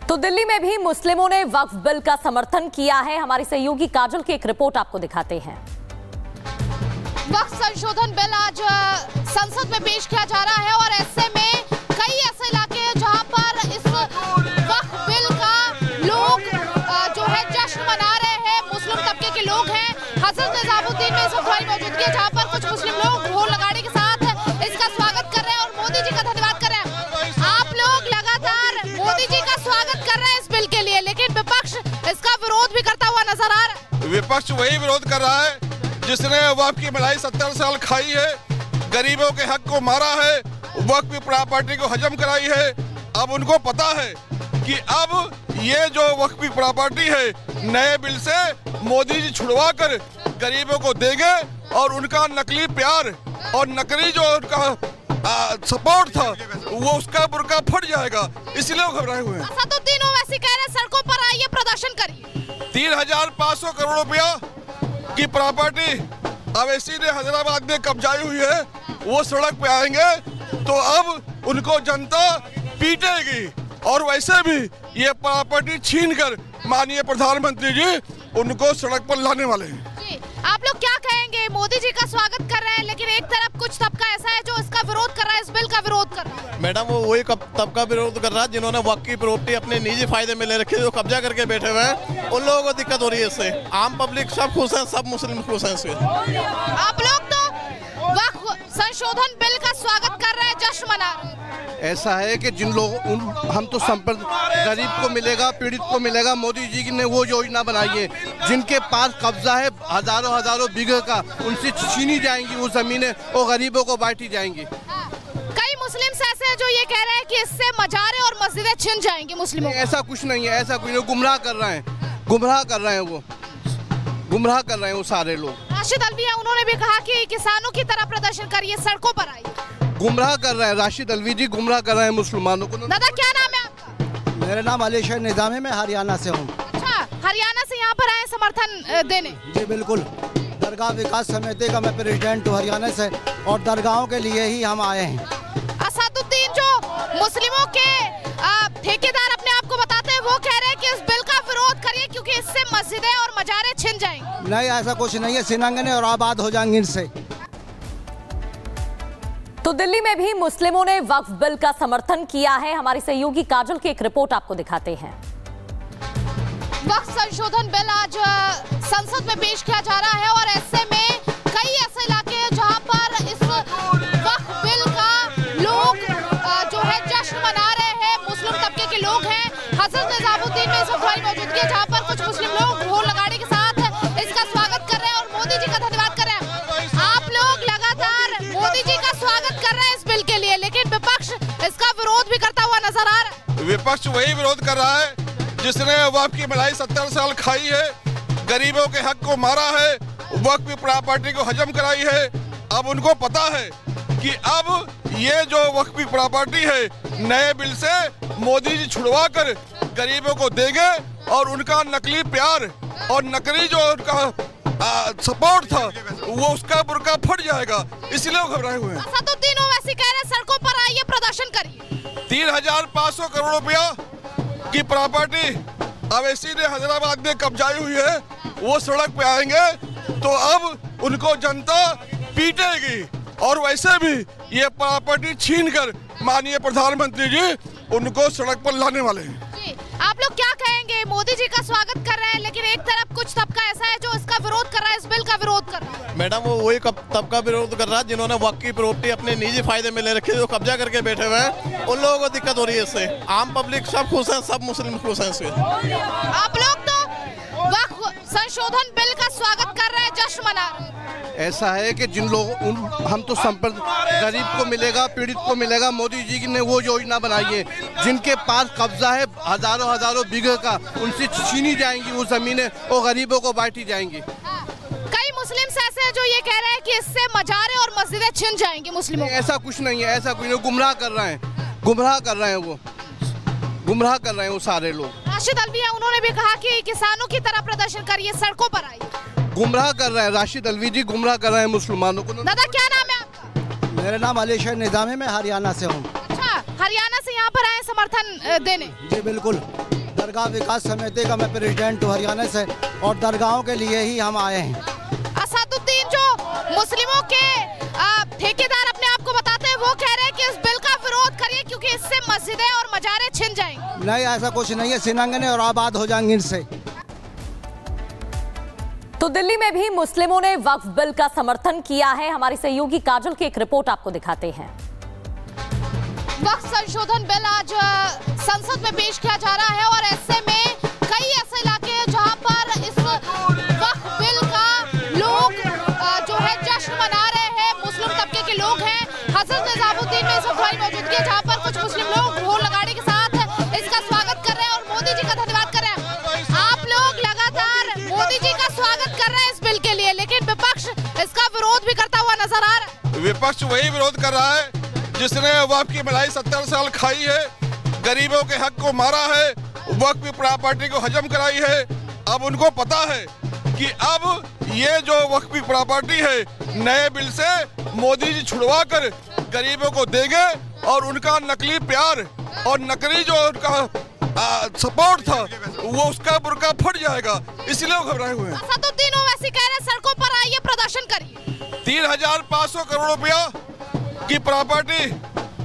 तो दिल्ली में भी मुस्लिमों ने वक्फ बिल का समर्थन किया है। हमारी सहयोगी काजल की एक रिपोर्ट आपको दिखाते हैं। वक्फ संशोधन बिल आज संसद में पेश किया जा रहा है और ऐसे में कई ऐसे इलाके हैं जहां पर इस वक्फ बिल का लोग जो है जश्न मना रहे हैं। मुस्लिम तबके के लोग हैं। हजरत निजामुद्दीन में इस वक्त हमारी मौजूदगी है जहां पर कुछ मुस्लिम लोग ढोल नगाड़े के साथ इसका स्वागत कर रहे हैं और मोदी जी का धन्यवाद कर रहे हैं। आप लोग लगातार मोदी जी का स्वागत कर रहे हैं इस बिल के लिए, लेकिन विपक्ष इसका विरोध भी करता हुआ नजर आ रहा है। विपक्ष वही विरोध कर रहा है जिसने वक्फ की मलाई 70 साल खाई है, गरीबों के हक को मारा है, वक्फ की प्रॉपर्टी को हजम कराई है। अब उनको पता है कि अब ये जो वक्फ की प्रॉपर्टी है नए बिल से मोदी जी छुड़वा कर गरीबों को देंगे और उनका नकली प्यार और नकली जो उनका सपोर्ट था वो उसका बुर्का फट जाएगा, इसलिए वो घबराए हुए हैं। असदुद्दीन ओवैसी कह रहे हैं सड़कों पर आइए, प्रदर्शन करिए। 3,500 करोड़ रुपया की प्रॉपर्टी अवैसी ने हैदराबाद में कब्जाई हुई है, वो सड़क पे आएंगे तो अब उनको जनता पीटेगी और वैसे भी ये प्रॉपर्टी छीनकर माननीय प्रधानमंत्री जी उनको सड़क पर लाने वाले हैं। जी, आप लोग क्या कहेंगे? मोदी जी का स्वागत कर रहे हैं, लेकिन एक तरफ कुछ तबका ऐसा है जो इसका विरोध कर रहा है, इस बिल का विरोध कर रहा है। मैडम वो वही तबका विरोध कर रहा है जिन्होंने वक्फ की प्रॉपर्टी अपने निजी फायदे में ले रखी है, जो कब्जा करके बैठे हुए हैं, उन लोगों को दिक्कत हो रही है इससे। आम पब्लिक सब खुश है, सब मुस्लिम खुश है इससे। आप लोग तो वक्फ संशोधन बिल का स्वागत कर रहे हैं, जश्न मना रहे हैं। ऐसा है कि जिन लोगों हम तो गरीब को मिलेगा, पीड़ित को मिलेगा। मोदी जी ने वो योजना बनाई है, जिनके पास कब्जा है हजारों बीघे का, उनसे छीनी जाएंगी वो जमीनें और गरीबों को बांटी जाएंगी। कई मुस्लिम ऐसे हैं जो ये कह रहे हैं कि इससे मजारे और मस्जिदें छिन जाएंगी मुस्लिमों। ऐसा कुछ नहीं है, ऐसा कुछ नहीं। गुमराह कर रहे हैं, गुमराह कर रहे हैं वो सारे लोग। राशिद अलवी है, उन्होंने भी कहा कि किसानों की तरह प्रदर्शन करिए, सड़कों पर आइए। गुमराह कर रहे हैं राशिद अलवी जी, गुमराह कर रहे हैं मुसलमानों को। दादा क्या नाम है आपका? मेरा नाम अली शेर निजामी, मैं हरियाणा से हूँ। अच्छा, हरियाणा से यहाँ पर आए समर्थन देने? जी बिल्कुल, दरगाह विकास समिति का मैं प्रेसिडेंट हूँ हरियाणा से और दरगाहों के लिए ही हम आए हैं। असदुद्दीन जो मुस्लिमों के ठेकेदार अपने आप को बताते हैं, वो कह रहे हैं कि इस बिल का विरोध करिए क्योंकि इससे मस्जिदें और मजारे छिन जाएंगे। नहीं, ऐसा कुछ नहीं है, सिनंगने और आबाद हो जाएंगे इनसे। तो दिल्ली में भी मुस्लिमों ने वक्फ बिल का समर्थन किया है। हमारी सहयोगी काजल की एक रिपोर्ट आपको दिखाते हैं। वक्फ संशोधन बिल आज संसद में पेश किया जा रहा है और ऐसे में कई ऐसे इलाके हैं जहां पर इस वक्फ बिल का लोग जो है जश्न मना रहे हैं। मुस्लिम तबके के लोग हैं। हजरत निजामुद्दीन में इस वक्त हमारी मौजूदगी है जहां पर कुछ मुस्लिम लोग ढोल नगाड़े के साथ इसका स्वागत कर रहे हैं और मोदी जी का धन्यवाद कर रहे हैं। आप लोग लगातार मोदी जी का स्वागत कर रहे हैं इस बिल के लिए, लेकिन विपक्ष इसका विरोध भी करता हुआ नजर आ रहा है। विपक्ष वही विरोध कर रहा है जिसने वक्फ की मलाई 70 साल खाई है, गरीबों के हक को मारा है, वक्फ की प्रॉपर्टी को हजम कराई है। अब उनको पता है कि अब ये जो वक्फ की प्रॉपर्टी है नए बिल से मोदी जी छुड़वा कर गरीबों को देंगे और उनका नकली प्यार और नकली जो उनका सपोर्ट था वो उसका बुर्का फट जाएगा, इसलिए वो घबराए हुए हैं। असदुद्दीन ओवैसी कह रहे हैं सड़कों पर आइए, प्रदर्शन करिए। 3,500 करोड़ रुपया की प्रॉपर्टी अवैसी ने हैदराबाद में कब्जाई हुई है, वो सड़क पे आएंगे तो अब उनको जनता पीटेगी और वैसे भी ये प्रॉपर्टी छीनकर माननीय प्रधानमंत्री जी उनको सड़क पर लाने वाले हैं। जी, आप लोग क्या कहेंगे? मोदी जी का स्वागत कर रहे हैं, लेकिन एक तरफ कुछ तबका ऐसा है जो इसका विरोध कर रहा है, इस बिल का विरोध कर रहा है। मैडम वो वही तबका विरोध कर रहा है जिन्होंने वक्फ की प्रॉपर्टी अपने निजी फायदे में ले रखी है, जो कब्जा करके बैठे हुए हैं, उन लोगों को दिक्कत हो रही है इससे। आम पब्लिक सब खुश है, सब मुस्लिम खुश है इससे। आप लोग तो वक्फ संशोधन बिल का स्वागत कर रहे हैं, जश्न मना रहे हैं। ऐसा है कि जिन लोगों हम तो गरीब को मिलेगा, पीड़ित को मिलेगा। मोदी जी ने वो योजना बनाई है, जिनके पास कब्जा है हजारों बीघे का, उनसे छीनी जाएंगी वो जमीनें और गरीबों को बांटी जाएंगी। कई मुस्लिम ऐसे हैं जो ये कह रहे हैं कि इससे मजारे और मस्जिदें छिन जाएंगी मुस्लिमों। ऐसा कुछ नहीं है, ऐसा कुछ नहीं। गुमराह कर रहे हैं वो सारे लोग। राशिद अलवी है, उन्होंने भी कहा कि किसानों की तरह प्रदर्शन करिए, सड़कों पर आइए। गुमराह कर रहे हैं राशिद अलवी जी, गुमराह कर रहे हैं मुसलमानों को। दादा क्या नाम है आपका? मेरा नाम अली शेर निजामी, मैं हरियाणा से हूँ। अच्छा, हरियाणा से यहाँ पर आए समर्थन देने? जी बिल्कुल, दरगाह विकास समिति का मैं प्रेसिडेंट हूँ हरियाणा से और दरगाहों के लिए ही हम आए हैं। असदुद्दीन जो मुस्लिमों के ठेकेदार अपने आप को बताते हैं, वो कह रहे हैं कि इस बिल का विरोध करिए क्योंकि इससे मस्जिदें और मजारे छिन जाएंगे। नहीं, ऐसा कुछ नहीं है, सिनंगने और आबाद हो जाएंगे इनसे। तो दिल्ली में भी मुस्लिमों ने वक्फ बिल का समर्थन किया है। हमारी सहयोगी काजल की एक रिपोर्ट आपको दिखाते हैं। वक्फ संशोधन बिल आज संसद में पेश किया जा रहा है और ऐसे में कई ऐसे इलाके हैं जहां पर इस वक्फ बिल का लोग जो है जश्न मना रहे हैं। मुस्लिम तबके के लोग हैं। हजरत निजामुद्दीन में इस वक्त हमारी मौजूदगी है जहां पर कुछ मुस्लिम लोग ढोल नगाड़े के साथ इसका स्वागत कर रहे हैं और मोदी जी का धन्यवाद कर रहे हैं। आप लोग लगातार मोदी जी का स्वागत कर रहे हैं इस बिल के लिए, लेकिन विपक्ष इसका विरोध भी करता हुआ नजर आ रहा है। विपक्ष वही विरोध कर रहा है जिसने वक्फ की मलाई 70 साल खाई है, गरीबों के हक को मारा है, वक्फ की प्रॉपर्टी को हजम कराई है। अब उनको पता है कि अब ये जो वक्फ की प्रॉपर्टी है नए बिल से मोदी जी छुड़वा कर गरीबों को देंगे और उनका नकली प्यार और नकली जो उनका सपोर्ट था वो उसका बुर्का फट जाएगा, इसलिए वो घबराए हुए हैं। असदुद्दीन ओवैसी कह रहे हैं सड़कों पर आइए, प्रदर्शन करिए। 3,500 करोड़ रुपया की प्रॉपर्टी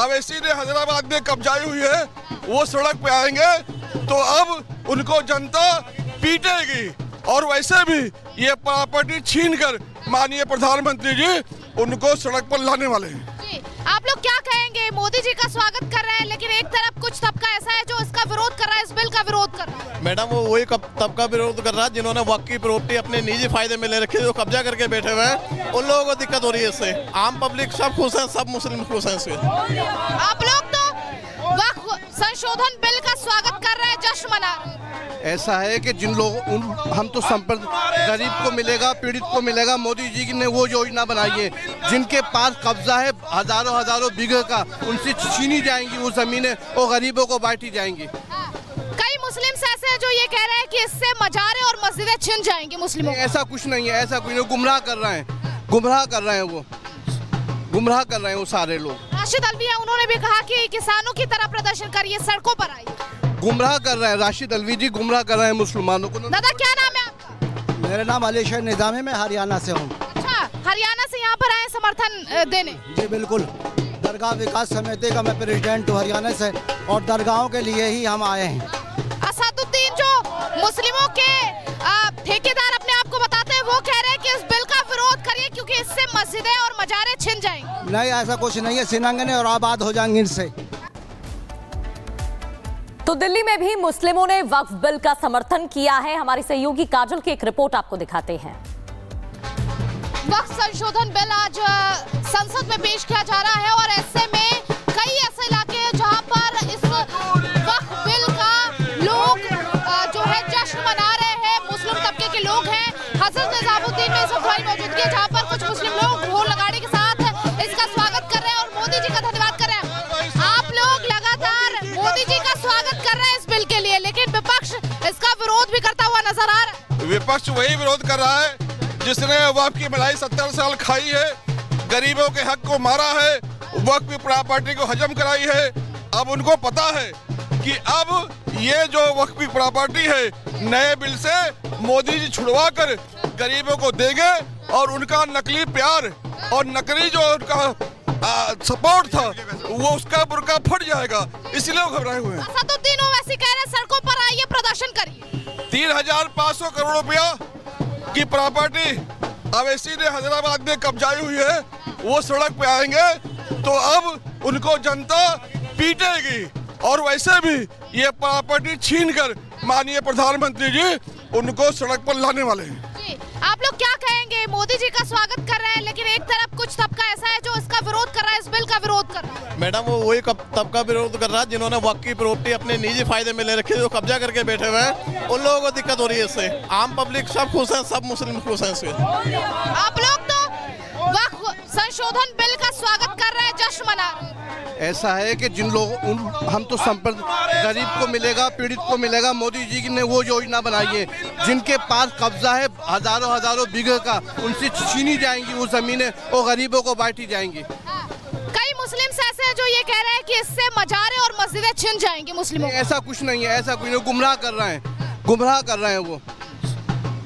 अवैसी ने हैदराबाद में कब्जाई हुई है, वो सड़क पे आएंगे तो अब उनको जनता पीटेगी और वैसे भी ये प्रॉपर्टी छीनकर माननीय प्रधानमंत्री जी उनको सड़क पर लाने वाले हैं। जी, आप लोग क्या कहेंगे? मोदी जी का स्वागत कर रहे हैं, लेकिन एक तरफ कुछ तबका ऐसा है जो इसका विरोध कर रहा है, इस बिल का विरोध कर रहा है। मैडम वो वही तबका विरोध कर रहा है जिन्होंने वक्फ की प्रॉपर्टी अपने निजी फायदे में ले रखी है, जो कब्जा करके बैठे हुए हैं, उन लोगों को दिक्कत हो रही है इससे। आम पब्लिक सब खुश है, सब मुस्लिम खुश है इससे। आप लोग तो वक्फ संशोधन बिल का स्वागत कर रहे हैं, जश्न मना रहे हैं। ऐसा है कि जिन लोगों हम तो गरीब को मिलेगा, पीड़ित को मिलेगा। मोदी जी ने वो योजना बनाई है, जिनके पास कब्जा है हजारों बीघे का, उनसे छीनी जाएंगी वो जमीनें और गरीबों को बांटी जाएंगी। कई मुस्लिम ऐसे हैं जो ये कह रहे हैं कि इससे मजारे और मस्जिदें छिन जाएंगी मुस्लिमों। ऐसा कुछ नहीं है, ऐसा कुछ नहीं, गुमराह कर रहे हैं वो सारे लोग। राशिद अलवी है, उन्होंने भी कहा कि किसानों की तरह प्रदर्शन करिए, सड़कों पर आइए। गुमराह कर रहे हैं राशिद अलवी जी, गुमराह कर रहे हैं मुसलमानों को। दादा क्या नाम है आपका? मेरा नाम अली शेर निजामी, मैं हरियाणा से हूँ। अच्छा, हरियाणा से यहाँ पर आए समर्थन देने? जी बिल्कुल, दरगाह विकास समिति का मैं प्रेसिडेंट हूँ हरियाणा से और दरगाहों के लिए ही हम आए हैं। असदुद्दीन जो मुस्लिमों के ठेकेदार अपने आप को बताते हैं, वो कह रहे हैं कि इस बिल का विरोध करिए क्योंकि इससे मस्जिदें और मजारे छिन जाएंगे। नहीं, ऐसा कुछ नहीं है, सिनंगने और आबाद हो जाएंगे इनसे। तो दिल्ली में भी मुस्लिमों ने वक्फ बिल का समर्थन किया है। हमारी सहयोगी काजल की एक रिपोर्ट आपको दिखाते हैं। वक्फ संशोधन बिल आज संसद में पेश किया जा रहा है और ऐसे में कई ऐसे इलाके हैं जहां पर इस वक्फ बिल का लोग जो है जश्न मना रहे हैं। मुस्लिम तबके के लोग हैं। हजरत निजामुद्दीन में इस वक्त हमारी मौजूदगी है जहां पर कुछ मुस्लिम लोग ढोल नगाड़े के साथ इसका स्वागत कर रहे हैं और मोदी जी का धन्यवाद कर रहे हैं। आप लोग लगातार मोदी जी का स्वागत कर रहे हैं इस बिल के लिए, लेकिन विपक्ष इसका विरोध भी करता हुआ नजर आ रहा है। विपक्ष वही विरोध कर रहा है जिसने वक्फ की मलाई 70 साल खाई है, गरीबों के हक को मारा है, वक्फ की प्रॉपर्टी को हजम कराई है। अब उनको पता है कि अब ये जो वक्फ की प्रॉपर्टी है नए बिल से मोदी जी छुड़वा कर गरीबों को देंगे और उनका नकली प्यार और नकली जो उनका सपोर्ट था वो उसका बुर्का फट जाएगा, इसलिए वो घबराए हुए हैं। असदुद्दीन ओवैसी कह रहे हैं सड़कों पर आइए, प्रदर्शन करिए। 3,500 करोड़ रुपया की प्रॉपर्टी अवैसी ने हैदराबाद में कब्जाई हुई है, वो सड़क पे आएंगे तो अब उनको जनता पीटेगी और वैसे भी ये प्रॉपर्टी छीनकर माननीय प्रधानमंत्री जी उनको सड़क पर लाने वाले हैं। जी, आप लोग क्या कहेंगे? मोदी जी का स्वागत कर रहे हैं, लेकिन एक तरफ कुछ तबका ऐसा है जो इसका विरोध कर रहा है, इस बिल का विरोध कर रहा है। मैडम वो वही तबका विरोध कर रहा है जिन्होंने वक्फ की प्रॉपर्टी अपने निजी फायदे में ले रखी है, जो कब्जा करके बैठे हुए हैं, उन लोगों को दिक्कत हो रही है इससे। आम पब्लिक सब खुश है, सब मुस्लिम खुश है इससे। आप लोग तो वक्फ संशोधन बिल का स्वागत कर रहे हैं, जश्न मना रहे हैं। ऐसा है कि जिन लोगों हम तो गरीब को मिलेगा, पीड़ित को मिलेगा। मोदी जी ने वो योजना बनाई है, जिनके पास कब्जा है हजारों बीघे का, उनसे छीनी जाएंगी वो जमीनें और गरीबों को बांटी जाएंगी। कई मुस्लिम ऐसे हैं जो जो ये कह रहे हैं कि इससे मजारे और मस्जिदें छिन जाएंगी मुस्लिमों नहीं, ऐसा कुछ नहीं है, ऐसा कुछ नहीं, गुमराह कर रहे हैं, गुमराह कर रहे हैं वो,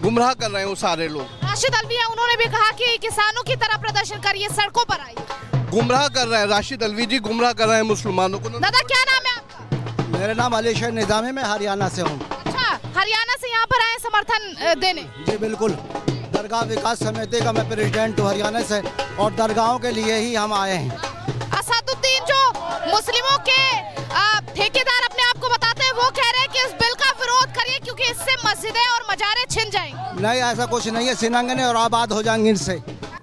गुमराह कर रहे हैं वो सारे लोग। राशिद अलवी है, उन्होंने भी कहा कि किसानों की तरह प्रदर्शन करिए, सड़कों पर आइए। गुमराह कर रहे हैं राशिद अलवी जी, गुमराह कर रहे हैं मुसलमानों को। दादा क्या नाम है आपका? मेरा नाम अली शेर निजामी, मैं हरियाणा से हूँ। अच्छा, हरियाणा से यहाँ पर आए समर्थन देने? जी बिल्कुल, दरगाह विकास समिति का मैं प्रेसिडेंट हूँ हरियाणा से, और दरगाहों के लिए ही हम आए हैं। असदुद्दीन जो मुस्लिमों के ठेकेदार अपने आप को बताते हैं, वो कह रहे हैं कि इस बिल का विरोध करिए क्योंकि इससे मस्जिदें और मजारे छिन जाएंगे। नहीं, ऐसा कुछ नहीं है, सिनंगने और आबाद हो जाएंगे इनसे।